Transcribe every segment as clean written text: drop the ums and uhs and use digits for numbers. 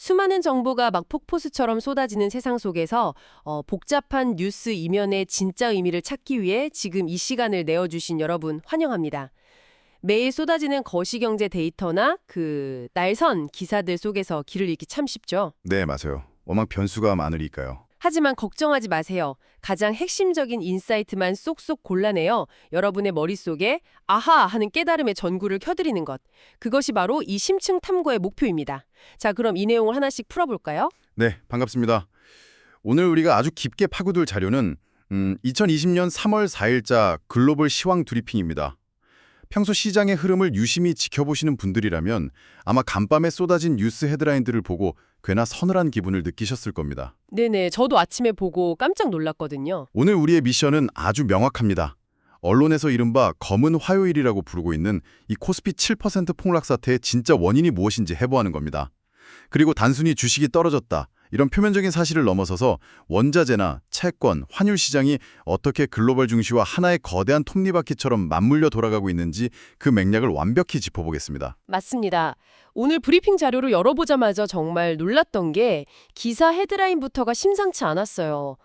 수많은 정보가 막 폭포수처럼 쏟아지는 세상 속에서 복잡한 뉴스 이면의 진짜 의미를 찾기 위해 지금 이 시간을 내어주신 여러분 환영합니다. 매일 쏟아지는 거시경제 데이터나 날선 기사들 속에서 길을 잃기 참 쉽죠. 네, 맞아요. 워낙 변수가 많으니까요. 하지만 걱정하지 마세요. 가장 핵심적인 인사이트만 쏙쏙 골라내어 여러분의 머릿속에 아하 하는 깨달음의 전구를 켜드리는 것. 그것이 바로 이 심층 탐구의 목표입니다. 자, 그럼 이 내용을 하나씩 풀어볼까요? 네, 반갑습니다. 오늘 우리가 아주 깊게 파고들 자료는 2020년 3월 4일자 글로벌 시황 브리핑입니다. 평소 시장의 흐름을 유심히 지켜보시는 분들이라면 아마 간밤에 쏟아진 뉴스 헤드라인들을 보고 꽤나 서늘한 기분을 느끼셨을 겁니다. 네네, 저도 아침에 보고 깜짝 놀랐거든요. 오늘 우리의 미션은 아주 명확합니다. 언론에서 이른바 검은 화요일이라고 부르고 있는 이 코스피 7% 폭락 사태의 진짜 원인이 무엇인지 해부하는 겁니다. 그리고 단순히 주식이 떨어졌다, 이런 표면적인 사실을 넘어서서 원자재나 채권, 환율 시장이 어떻게 글로벌 증시와 하나의 거대한 톱니바퀴처럼 맞물려 돌아가고 있는지 그 맥락을 완벽히 짚어보겠습니다. 맞습니다. 오늘 브리핑 자료를 열어보자마자 정말 놀랐던 게 기사 헤드라인부터가 심상치 않았어요.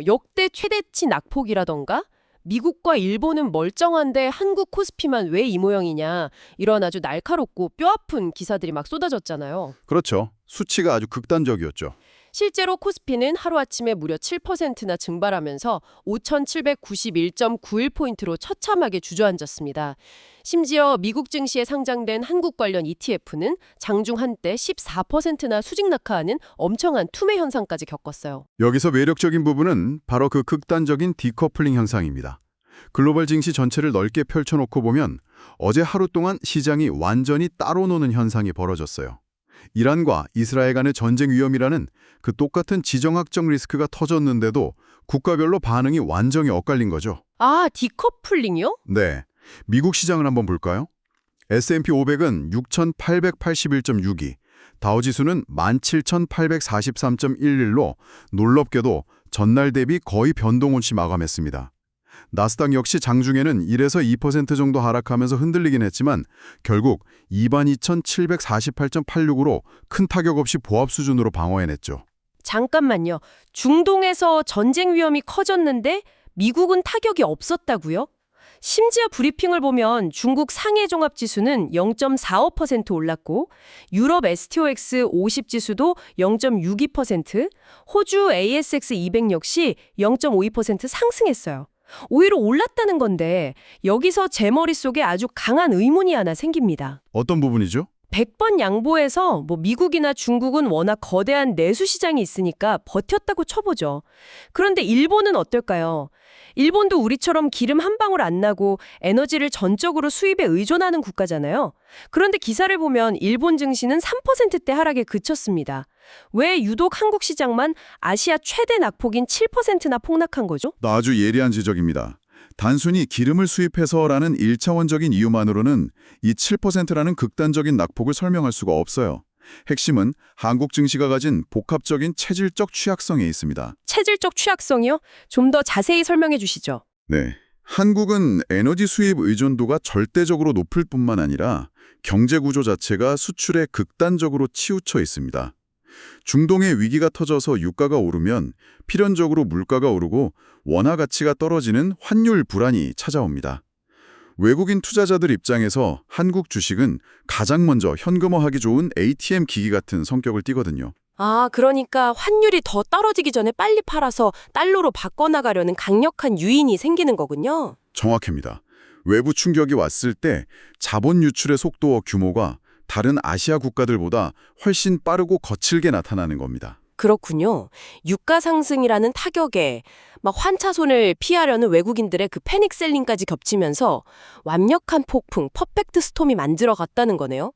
역대 최대치 낙폭이라던가 미국과 일본은 멀쩡한데 한국 코스피만 왜 이 모양이냐, 이런 아주 날카롭고 뼈아픈 기사들이 막 쏟아졌잖아요. 그렇죠. 수치가 아주 극단적이었죠. 실제로 코스피는 하루아침에 무려 7%나 증발하면서 5,791.91포인트로 처참하게 주저앉았습니다. 심지어 미국 증시에 상장된 한국 관련 ETF는 장중 한때 14%나 수직 낙하하는 엄청난 투매 현상까지 겪었어요. 여기서 매력적인 부분은 바로 그 극단적인 디커플링 현상입니다. 글로벌 증시 전체를 넓게 펼쳐놓고 보면 어제 하루 동안 시장이 완전히 따로 노는 현상이 벌어졌어요. 이란과 이스라엘 간의 전쟁 위험이라는 그 똑같은 지정학적 리스크가 터졌는데도 국가별로 반응이 완전히 엇갈린 거죠. 아, 디커플링이요? 네, 미국 시장을 한번 볼까요? S&P 500은 6,881.62, 다우지수는 17,843.11로 놀랍게도 전날 대비 거의 변동 없이 마감했습니다. 나스닥 역시 장중에는 1에서 2% 정도 하락하면서 흔들리긴 했지만 결국 22,748.86으로 큰 타격 없이 보합 수준으로 방어해냈죠. 잠깐만요. 중동에서 전쟁 위험이 커졌는데 미국은 타격이 없었다고요? 심지어 브리핑을 보면 중국 상해 종합지수는 0.45% 올랐고 유럽 STOX 50지수도 0.62%, 호주 ASX 200 역시 0.52% 상승했어요. 오히려 올랐다는 건데 여기서 제 머릿속에 아주 강한 의문이 하나 생깁니다. 어떤 부분이죠? 100번 양보해서 미국이나 중국은 워낙 거대한 내수 시장이 있으니까 버텼다고 쳐보죠. 그런데 일본은 어떨까요? 일본도 우리처럼 기름 한 방울 안 나고 에너지를 전적으로 수입에 의존하는 국가잖아요. 그런데 기사를 보면 일본 증시는 3%대 하락에 그쳤습니다. 왜 유독 한국 시장만 아시아 최대 낙폭인 7%나 폭락한 거죠? 아주 예리한 지적입니다. 단순히 기름을 수입해서라는 1차원적인 이유만으로는 이 7%라는 극단적인 낙폭을 설명할 수가 없어요. 핵심은 한국 증시가 가진 복합적인 체질적 취약성에 있습니다. 체질적 취약성이요? 좀 더 자세히 설명해 주시죠. 네, 한국은 에너지 수입 의존도가 절대적으로 높을 뿐만 아니라 경제 구조 자체가 수출에 극단적으로 치우쳐 있습니다. 중동의 위기가 터져서 유가가 오르면 필연적으로 물가가 오르고 원화 가치가 떨어지는 환율 불안이 찾아옵니다. 외국인 투자자들 입장에서 한국 주식은 가장 먼저 현금화하기 좋은 ATM 기기 같은 성격을 띠거든요. 아, 그러니까 환율이 더 떨어지기 전에 빨리 팔아서 달러로 바꿔나가려는 강력한 유인이 생기는 거군요. 정확합니다. 외부 충격이 왔을 때 자본 유출의 속도와 규모가 다른 아시아 국가들보다 훨씬 빠르고 거칠게 나타나는 겁니다. 그렇군요. 유가 상승이라는 타격에 환차손을 피하려는 외국인들의 그 패닉셀링까지 겹치면서 완벽한 폭풍, 퍼펙트 스톰이 만들어갔다는 거네요.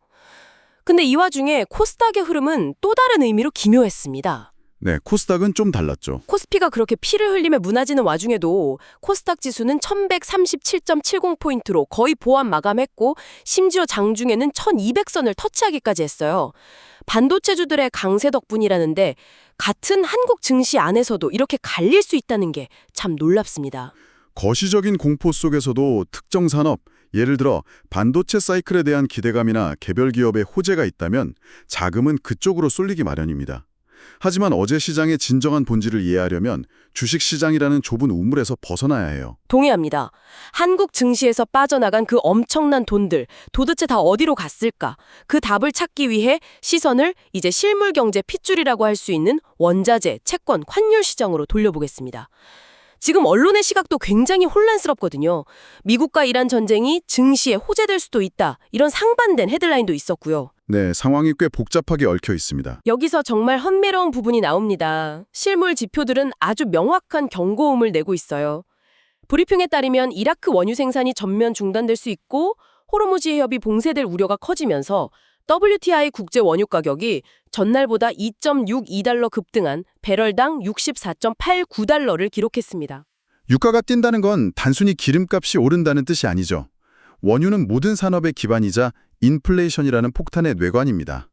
근데 이 와중에 코스닥의 흐름은 또 다른 의미로 기묘했습니다. 네, 코스닥은 좀 달랐죠. 코스피가 그렇게 피를 흘리며 무너지는 와중에도 코스닥 지수는 1137.70포인트로 거의 보합 마감했고 심지어 장중에는 1200선을 터치하기까지 했어요. 반도체주들의 강세 덕분이라는데 같은 한국 증시 안에서도 이렇게 갈릴 수 있다는 게 참 놀랍습니다. 거시적인 공포 속에서도 특정 산업, 예를 들어 반도체 사이클에 대한 기대감이나 개별 기업의 호재가 있다면 자금은 그쪽으로 쏠리기 마련입니다. 하지만 어제 시장의 진정한 본질을 이해하려면 주식시장이라는 좁은 우물에서 벗어나야 해요. 동의합니다. 한국 증시에서 빠져나간 그 엄청난 돈들 도대체 다 어디로 갔을까? 그 답을 찾기 위해 시선을 이제 실물 경제 핏줄이라고 할 수 있는 원자재, 채권, 환율 시장으로 돌려보겠습니다. 지금 언론의 시각도 굉장히 혼란스럽거든요. 미국과 이란 전쟁이 증시에 호재될 수도 있다. 이런 상반된 헤드라인도 있었고요. 네, 상황이 꽤 복잡하게 얽혀 있습니다. 여기서 정말 흥미로운 부분이 나옵니다. 실물 지표들은 아주 명확한 경고음을 내고 있어요. 브리핑에 따르면 이라크 원유 생산이 전면 중단될 수 있고 호르무즈 해협이 봉쇄될 우려가 커지면서 WTI 국제 원유 가격이 전날보다 2.62달러 급등한 배럴당 64.89달러를 기록했습니다. 유가가 뛴다는 건 단순히 기름값이 오른다는 뜻이 아니죠. 원유는 모든 산업의 기반이자 인플레이션이라는 폭탄의 뇌관입니다.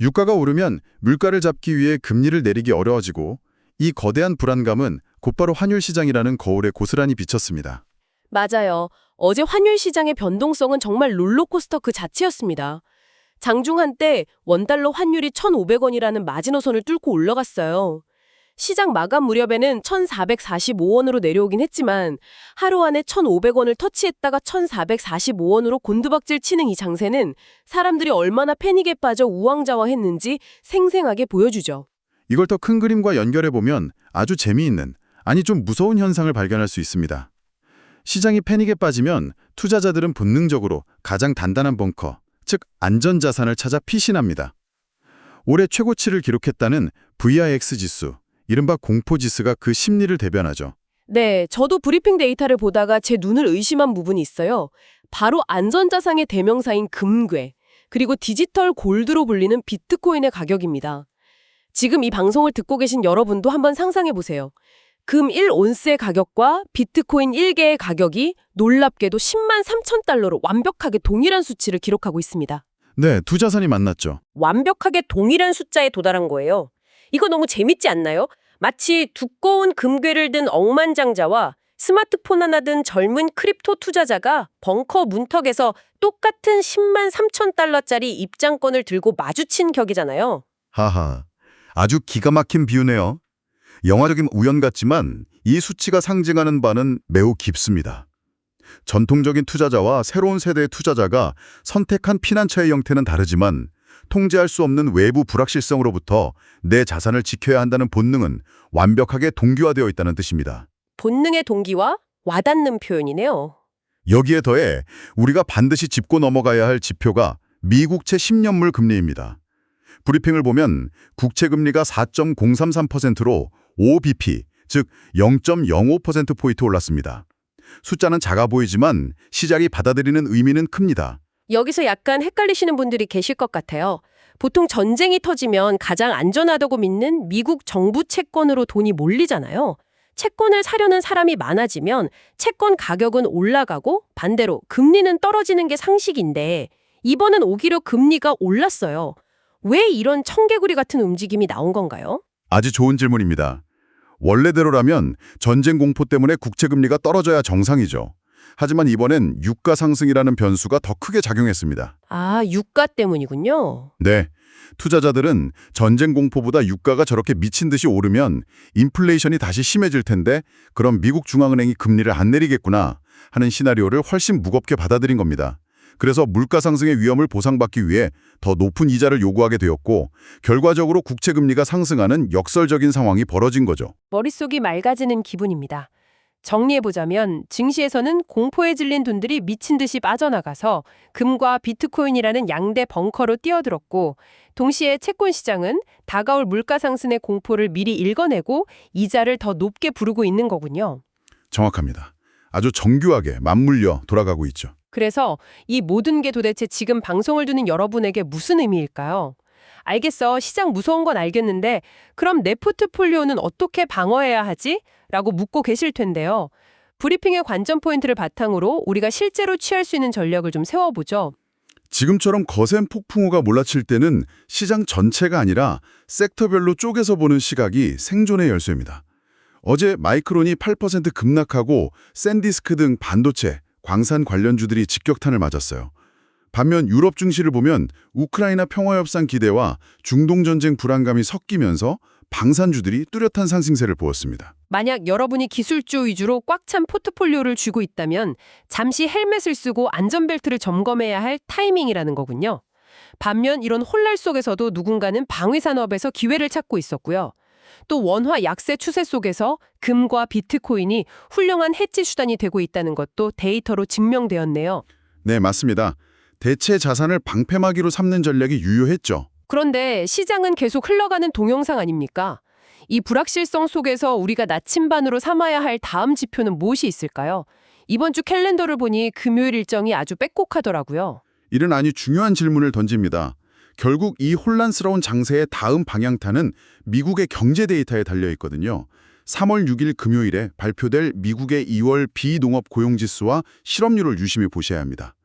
유가가 오르면 물가를 잡기 위해 금리를 내리기 어려워지고 이 거대한 불안감은 곧바로 환율 시장이라는 거울에 고스란히 비쳤습니다. 맞아요. 어제 환율 시장의 변동성은 정말 롤러코스터 그 자체였습니다. 장중 한때 원달러 환율이 1,500원이라는 마지노선을 뚫고 올라갔어요. 시장 마감 무렵에는 1,445원으로 내려오긴 했지만 하루 안에 1,500원을 터치했다가 1,445원으로 곤두박질 치는 이 장세는 사람들이 얼마나 패닉에 빠져 우왕좌왕했는지 생생하게 보여주죠. 이걸 더 큰 그림과 연결해보면 아주 재미있는, 아니 좀 무서운 현상을 발견할 수 있습니다. 시장이 패닉에 빠지면 투자자들은 본능적으로 가장 단단한 벙커, 즉 안전자산을 찾아 피신합니다. 올해 최고치를 기록했다는 VIX 지수, 이른바 공포지수가 그 심리를 대변하죠. 네, 저도 브리핑 데이터를 보다가 제 눈을 의심한 부분이 있어요. 바로 안전자산의 대명사인 금괴, 그리고 디지털 골드로 불리는 비트코인의 가격입니다. 지금 이 방송을 듣고 계신 여러분도 한번 상상해 보세요. 금 1온스의 가격과 비트코인 1개의 가격이 놀랍게도 10만 3천 달러로 완벽하게 동일한 수치를 기록하고 있습니다. 네, 두 자산이 만났죠. 완벽하게 동일한 숫자에 도달한 거예요. 이거 너무 재밌지 않나요? 마치 두꺼운 금괴를 든 억만장자와 스마트폰 하나 든 젊은 크립토 투자자가 벙커 문턱에서 똑같은 10만 3천 달러짜리 입장권을 들고 마주친 격이잖아요. 하하, 아주 기가 막힌 비유네요. 영화적인 우연 같지만 이 수치가 상징하는 바는 매우 깊습니다. 전통적인 투자자와 새로운 세대의 투자자가 선택한 피난처의 형태는 다르지만 통제할 수 없는 외부 불확실성으로부터 내 자산을 지켜야 한다는 본능은 완벽하게 동기화되어 있다는 뜻입니다. 본능의 동기와 와닿는 표현이네요. 여기에 더해 우리가 반드시 짚고 넘어가야 할 지표가 미국채 10년물 금리입니다. 브리핑을 보면 국채금리가 4.033%로 5bp, 즉 0.05%포인트 올랐습니다. 숫자는 작아 보이지만 시장이 받아들이는 의미는 큽니다. 여기서 약간 헷갈리시는 분들이 계실 것 같아요. 보통 전쟁이 터지면 가장 안전하다고 믿는 미국 정부 채권으로 돈이 몰리잖아요. 채권을 사려는 사람이 많아지면 채권 가격은 올라가고 반대로 금리는 떨어지는 게 상식인데 이번엔 오히려 금리가 올랐어요. 왜 이런 청개구리 같은 움직임이 나온 건가요? 아주 좋은 질문입니다. 원래대로라면 전쟁 공포 때문에 국채금리가 떨어져야 정상이죠. 하지만 이번엔 유가 상승이라는 변수가 더 크게 작용했습니다. 아, 유가 때문이군요. 네, 투자자들은 전쟁 공포보다 유가가 저렇게 미친 듯이 오르면 인플레이션이 다시 심해질 텐데 그럼 미국 중앙은행이 금리를 안 내리겠구나 하는 시나리오를 훨씬 무겁게 받아들인 겁니다. 그래서 물가 상승의 위험을 보상받기 위해 더 높은 이자를 요구하게 되었고 결과적으로 국채금리가 상승하는 역설적인 상황이 벌어진 거죠. 머릿속이 맑아지는 기분입니다. 정리해보자면 증시에서는 공포에 질린 돈들이 미친 듯이 빠져나가서 금과 비트코인이라는 양대 벙커로 뛰어들었고 동시에 채권 시장은 다가올 물가 상승의 공포를 미리 읽어내고 이자를 더 높게 부르고 있는 거군요. 정확합니다. 아주 정교하게 맞물려 돌아가고 있죠. 그래서 이 모든 게 도대체 지금 방송을 듣는 여러분에게 무슨 의미일까요? 알겠어, 시장 무서운 건 알겠는데 그럼 내 포트폴리오는 어떻게 방어해야 하지? 라고 묻고 계실 텐데요. 브리핑의 관전 포인트를 바탕으로 우리가 실제로 취할 수 있는 전략을 좀 세워보죠. 지금처럼 거센 폭풍우가 몰아칠 때는 시장 전체가 아니라 섹터별로 쪼개서 보는 시각이 생존의 열쇠입니다. 어제 마이크론이 8% 급락하고 샌디스크 등 반도체, 광산 관련주들이 직격탄을 맞았어요. 반면 유럽 증시를 보면 우크라이나 평화협상 기대와 중동 전쟁 불안감이 섞이면서 방산주들이 뚜렷한 상승세를 보였습니다. 만약 여러분이 기술주 위주로 꽉 찬 포트폴리오를 쥐고 있다면 잠시 헬멧을 쓰고 안전벨트를 점검해야 할 타이밍이라는 거군요. 반면 이런 혼란 속에서도 누군가는 방위산업에서 기회를 찾고 있었고요. 또 원화 약세 추세 속에서 금과 비트코인이 훌륭한 해지 수단이 되고 있다는 것도 데이터로 증명되었네요. 네, 맞습니다. 대체 자산을 방패막이로 삼는 전략이 유효했죠. 그런데 시장은 계속 흘러가는 동영상 아닙니까? 이 불확실성 속에서 우리가 나침반으로 삼아야 할 다음 지표는 무엇이 있을까요? 이번 주 캘린더를 보니 금요일 일정이 아주 빽곡하더라고요. 이런 아주 중요한 질문을 던집니다. 결국 이 혼란스러운 장세의 다음 방향타는 미국의 경제 데이터에 달려 있거든요. 3월 6일 금요일에 발표될 미국의 2월 비농업 고용지수와 실업률을 유심히 보셔야 합니다.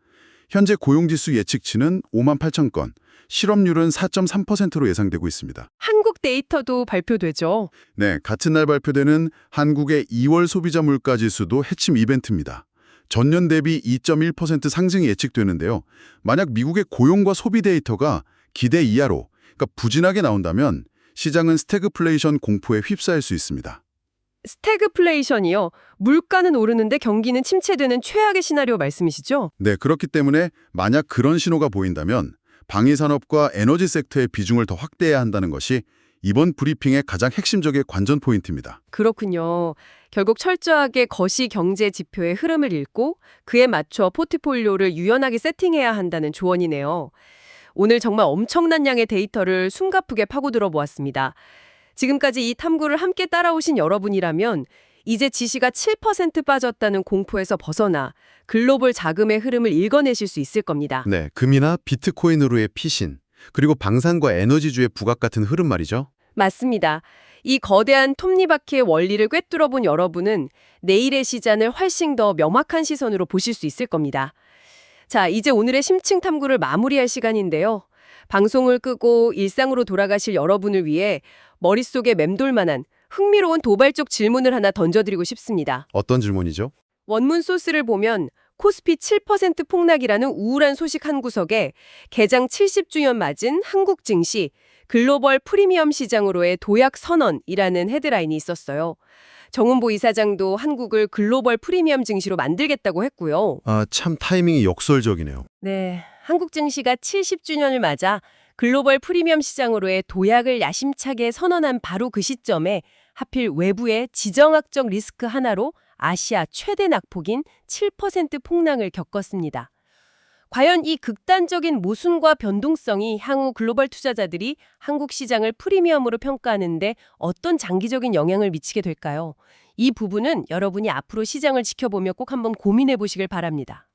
현재 고용지수 예측치는 58,000건, 실업률은 4.3%로 예상되고 있습니다. 한국 데이터도 발표되죠. 네, 같은 날 발표되는 한국의 2월 소비자 물가지수도 핵심 이벤트입니다. 전년 대비 2.1% 상승이 예측되는데요. 만약 미국의 고용과 소비 데이터가 기대 이하로, 그러니까 부진하게 나온다면 시장은 스태그플레이션 공포에 휩싸일 수 있습니다. 스태그플레이션이요. 물가는 오르는데 경기는 침체되는 최악의 시나리오 말씀이시죠? 네, 그렇기 때문에 만약 그런 신호가 보인다면 방위산업과 에너지 섹터의 비중을 더 확대해야 한다는 것이 이번 브리핑의 가장 핵심적인 관전 포인트입니다. 그렇군요. 결국 철저하게 거시 경제 지표의 흐름을 읽고 그에 맞춰 포트폴리오를 유연하게 세팅해야 한다는 조언이네요. 오늘 정말 엄청난 양의 데이터를 숨가쁘게 파고들어 보았습니다. 지금까지 이 탐구를 함께 따라오신 여러분이라면 이제 지시가 7% 빠졌다는 공포에서 벗어나 글로벌 자금의 흐름을 읽어내실 수 있을 겁니다. 네, 금이나 비트코인으로의 피신, 그리고 방산과 에너지주의 부각 같은 흐름 말이죠. 맞습니다. 이 거대한 톱니바퀴의 원리를 꿰뚫어 본 여러분은 내일의 시장을 훨씬 더 명확한 시선으로 보실 수 있을 겁니다. 자, 이제 오늘의 심층 탐구를 마무리할 시간인데요. 방송을 끄고 일상으로 돌아가실 여러분을 위해 머릿속에 맴돌 만한 흥미로운 도발적 질문을 하나 던져드리고 싶습니다. 어떤 질문이죠? 원문 소스를 보면 코스피 7% 폭락이라는 우울한 소식 한 구석에 개장 70주년 맞은 한국 증시 글로벌 프리미엄 시장으로의 도약 선언이라는 헤드라인이 있었어요. 정은보 이사장도 한국을 글로벌 프리미엄 증시로 만들겠다고 했고요. 참 타이밍이 역설적이네요. 네, 한국 증시가 70주년을 맞아 글로벌 프리미엄 시장으로의 도약을 야심차게 선언한 바로 그 시점에 하필 외부의 지정학적 리스크 하나로 아시아 최대 낙폭인 7% 폭락을 겪었습니다. 과연 이 극단적인 모순과 변동성이 향후 글로벌 투자자들이 한국 시장을 프리미엄으로 평가하는데 어떤 장기적인 영향을 미치게 될까요? 이 부분은 여러분이 앞으로 시장을 지켜보며 꼭 한번 고민해 보시길 바랍니다.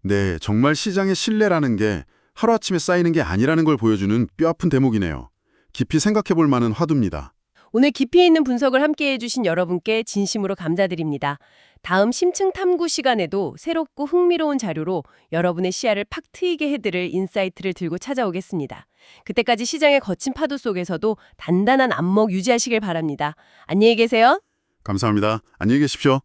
네, 정말 시장의 신뢰라는 게 하루아침에 쌓이는 게 아니라는 걸 보여주는 뼈아픈 대목이네요. 깊이 생각해 볼 만한 화두입니다. 오늘 깊이 있는 분석을 함께해 주신 여러분께 진심으로 감사드립니다. 다음 심층 탐구 시간에도 새롭고 흥미로운 자료로 여러분의 시야를 팍 트이게 해드릴 인사이트를 들고 찾아오겠습니다. 그때까지 시장의 거친 파도 속에서도 단단한 안목 유지하시길 바랍니다. 안녕히 계세요. 감사합니다. 안녕히 계십시오.